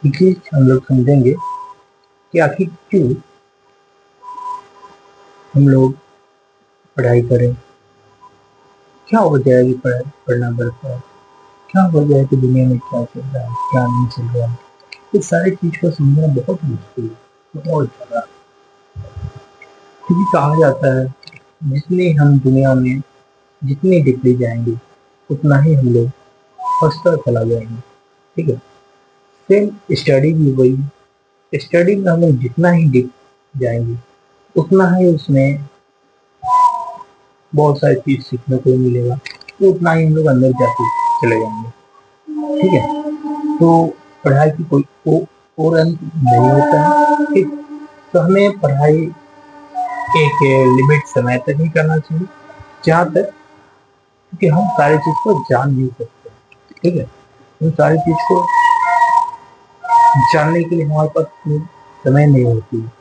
ये चीज हम लोग समझेंगे कि आखिर क्यों हम लोग पढ़ाई करें, क्या वजह है कि पढ़ना पड़ता है, क्या वजह है कि दुनिया में क्या चल रहा है क्या नहीं चल रहा है। इस सारी चीज को समझना बहुत मुश्किल है, बहुत ज्यादा। क्योंकि कहा जाता है जितनी हम दुनिया में जितनी डिग्री जाएंगे उतना ही हम लोग फंसता चला जाएंगे। ठीक है। सेम स्टडी भी वही, स्टडी में हम लोग जितना ही डिप जाएंगे उतना ही उसमें बहुत सारी चीज सीखने को मिलेगा, तो उतना ही हम लोग अंदर जाते चले जाएंगे। ठीक है। तो पढ़ाई की कोई और अंत नहीं होता है। ठीक। तो हमें पढ़ाई एक लिमिट समय तक ही करना चाहिए, जहाँ तक कि हम सारी चीज को जान नहीं सकते। ठीक है। हम सारी चीज को जानने के लिए हमारे पास इतनी समय नहीं होती है।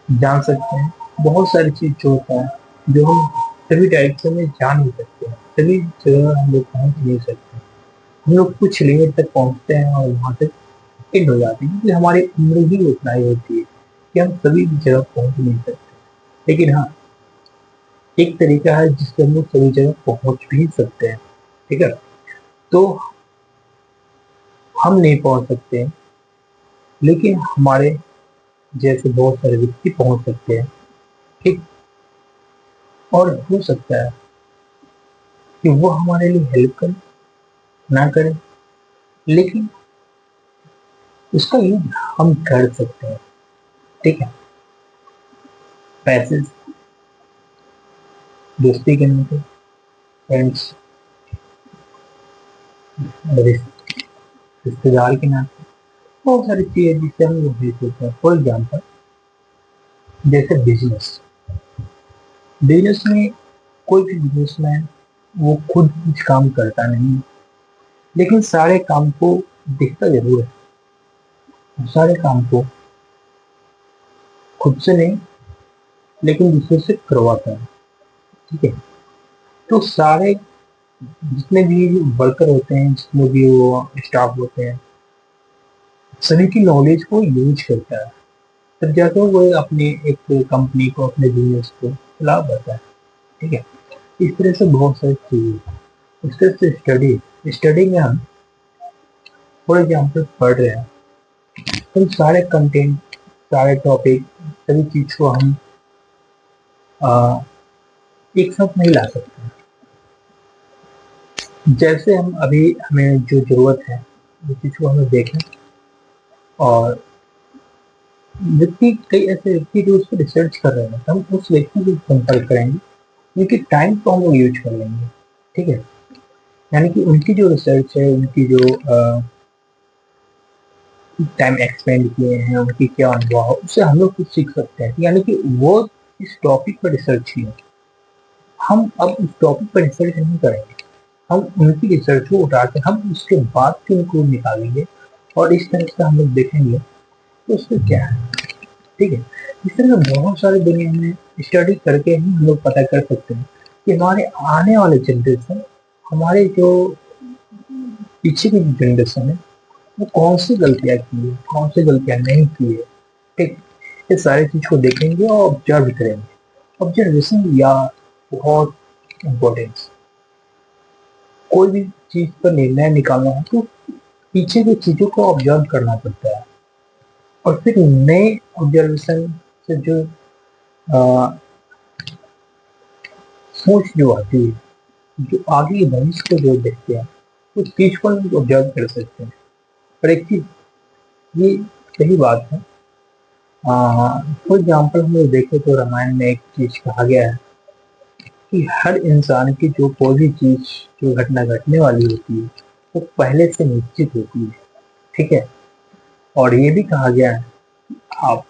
जान सकते हैं बहुत सारी चीज जो होता है जो हम सभी डायरेक्शन में जान नहीं सकते हैं, सभी जगह हम लोग पहुंच नहीं सकते। हम लोग कुछ लिमिट तक पहुंचते हैं और वहां तक एंड हो जाती है, क्योंकि हमारी उम्र ही उतना ही होती है कि हम सभी जगह पहुंच नहीं सकते। लेकिन हाँ, एक तरीका है जिससे हम लोग सभी जगह पहुंच भी सकते हैं। ठीक है। तो हम नहीं पहुंच सकते हैं, लेकिन हमारे जैसे बहुत सारे व्यक्ति पहुंच सकते हैं। ठीक। और हो सकता है कि वो हमारे लिए हेल्प करे, ना करे, लेकिन उसका यूज हम कर सकते हैं। ठीक है। पैसे, दोस्ती के नाते, फ्रेंड्स, रिश्तेदार के नाते, बहुत सारी चीजें जिससे हम लोग हेल्प होते हैं। फॉर एग्जाम्पल, जैसे बिजनेस। बिजनेस में कोई भी बिजनेसमैन वो खुद कुछ काम करता नहीं है, लेकिन सारे काम को देखता जरूर है। सारे काम को खुद से नहीं, लेकिन दूसरे से करवाता है। ठीक है। तो सारे जितने भी वर्कर होते हैं, जितने भी वो स्टाफ होते हैं, सभी की नॉलेज को यूज करता है, तब जाकर वो अपने एक कंपनी को, अपने बिजनेस को चला पाता है। ठीक है। इस तरह से बहुत सारी चीजें। इस तरह से स्टडी, स्टडी में हम फॉर एग्जाम्पल पढ़ रहे हैं, तो सारे कंटेंट, सारे टॉपिक, सभी चीज को हम आ, एक साथ नहीं ला सकते। जैसे हम अभी हमें जो जरूरत है उस चीज को हमें देखें, और व्यक्ति, कई ऐसे व्यक्ति जो उस पर रिसर्च कर रहे हैं, तो हम उस व्यक्ति से संपर्क करेंगे, उनके टाइम को हम लोग यूज कर लेंगे। ठीक है। यानी कि उनकी जो रिसर्च है, उनकी जो टाइम एक्सपेंड किए हैं, उनकी क्या अनुभव है, उससे हम लोग कुछ सीख सकते हैं। यानी कि वो इस टॉपिक पर रिसर्च किए, हम अब उस टॉपिक पर रिसर्च नहीं करेंगे, हम उनकी रिसर्च को उठा के हम उसके बाद के उनको निकालेंगे, और इस तरह से हम लोग देखेंगे तो उसमें क्या है। ठीक है। इस तरह से बहुत सारी दुनिया में स्टडी करके ही हम लोग पता कर सकते हैं कि हमारे आने वाले जनरेशन, हमारे जो पीछे की जनरेशन है, वो कौन सी गलतियां की है, कौन सी गलतियां नहीं की है। ठीक। ये सारी चीज को देखेंगे और ऑब्जर्व करेंगे। ऑब्जर्वेशन या बहुत इम्पोर्टेंस, कोई भी चीज पर निर्णय निकालना है तो पीछे की चीजों को ऑब्जर्व करना पड़ता है, और फिर नए ऑब्जर्वेशन से जो आ, सोच जो आती है, जो आगे के भविष्य को जो देखते हैं, उस चीज को हम ऑब्जर्व कर सकते हैं। पर एक चीज ये सही बात है, फॉर एग्जाम्पल हम लोग देखें तो रामायण में एक चीज कहा गया है कि हर इंसान की जो कोई भी चीज, जो घटना घटने वाली होती है, वो पहले से निश्चित होती है। ठीक है। और ये भी कहा गया है, आप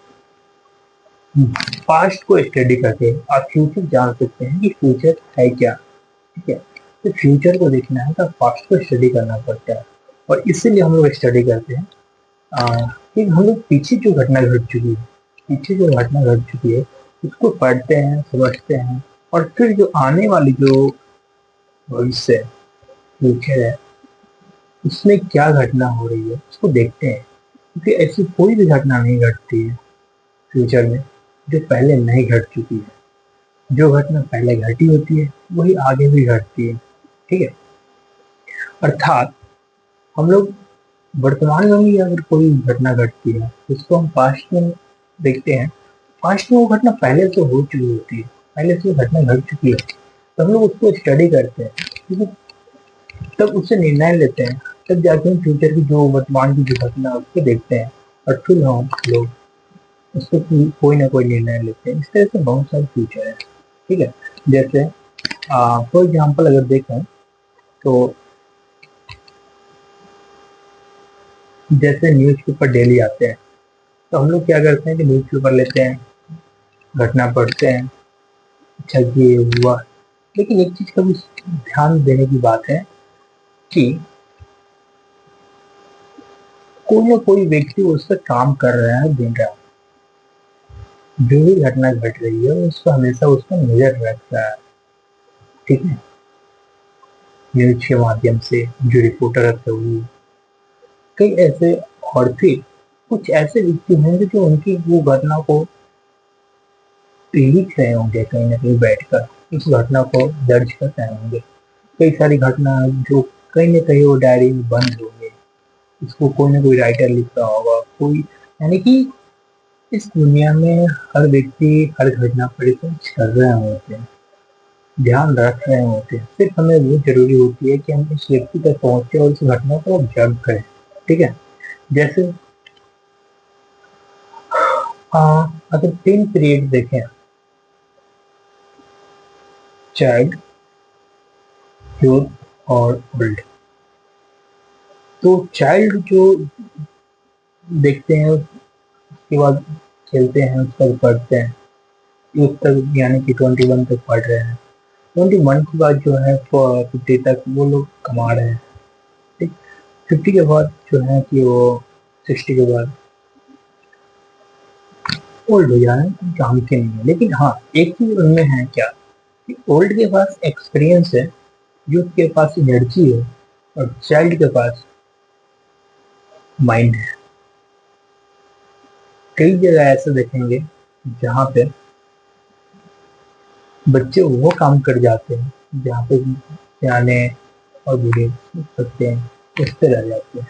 पास्ट को स्टडी करके आप फ्यूचर जान सकते हैं कि फ्यूचर है क्या। ठीक है। तो फ्यूचर को देखना है तो पास्ट को स्टडी करना पड़ता है, और इसीलिए हम लोग स्टडी करते हैं कि हम लोग पीछे जो घटना घट चुकी है, पीछे जो घटना घट चुकी है उसको पढ़ते हैं, समझते हैं, और फिर जो आने वाली जो भविष्य है, फ्यूचर है, उसमें क्या घटना हो रही है उसको देखते हैं, क्योंकि ऐसी कोई भी घटना नहीं घटती है फ्यूचर में जो पहले नहीं घट चुकी है। जो घटना पहले घटी होती है वही आगे भी घटती है। ठीक है, अर्थात हम लोग वर्तमान में भी अगर कोई घटना घटती है उसको हम पास्ट में देखते हैं, पास्ट में वो घटना पहले से हो चुकी होती है, पहले से वो घटना घट चुकी है, तो हम लोग उसको स्टडी करते हैं, क्योंकि तब उससे निर्णय लेते हैं, तब जाके हम फ्यूचर की जो वर्तमान की जो घटना है उसको देखते हैं और फिर हम लोग उसको कोई ना कोई निर्णय लेते हैं। इस तरह से बहुत सारे फ्यूचर है। ठीक है, जैसे फॉर एग्जाम्पल अगर देखें तो जैसे न्यूज़पेपर डेली आते हैं, तो हम लोग क्या करते हैं कि न्यूज़पेपर लेते हैं, घटना पढ़ते हैं, अच्छा ये हुआ। लेकिन एक चीज का भी ध्यान देने की बात है कि कोई ना कोई व्यक्ति उस पर काम कर रहा है दिन रात, जो भी घटना घट रही है उसको हमेशा उस पर नजर रख रहा है। ठीक है, न्यूज के माध्यम से जो रिपोर्टर रहते हैं वो कई ऐसे, और फिर कुछ ऐसे व्यक्ति होंगे जो उनकी वो घटना को लिख रहे होंगे कहीं ना कहीं बैठकर, उस घटना को दर्ज कर रहे होंगे। कई सारी घटना जो कहीं ना कहीं वो डायरी में बंद होंगे, इसको कोई ना कोई राइटर लिख रहा होगा, कोई, यानी कि इस दुनिया में हर व्यक्ति हर घटना पर रिसर्च कर रहे होते हैं, ध्यान रख रहे होते हैं। सिर्फ हमें वो जरूरी होती है कि हम इस व्यक्ति तक पहुंचे और इस घटना को ऑब्जर्व करें। ठीक है, जैसे अगर 3 पीरियड देखें, चाइल्ड, यूथ और ओल्ड, तो चाइल्ड जो देखते हैं उसके बाद खेलते हैं, उसके बाद पढ़ते हैं, यूथ तक यानी कि 21 तक पढ़ रहे हैं, 21 के बाद जो है 50 तक वो लोग कमा रहे हैं। ठीक, 50 के बाद जो है कि वो 60 के बाद ओल्ड हो जा रहे हैं, काम के नहीं है। लेकिन हाँ, एक चीज उनमें है क्या कि ओल्ड के पास एक्सपीरियंस है, यूथ के पास एनर्जी है, और चाइल्ड के पास माइंड है। कई जगह ऐसे देखेंगे जहाँ पे बच्चे वो काम कर जाते हैं जहाँ पे सियाने और बूढ़े सोच सकते हैं, उस पे रह जाते हैं।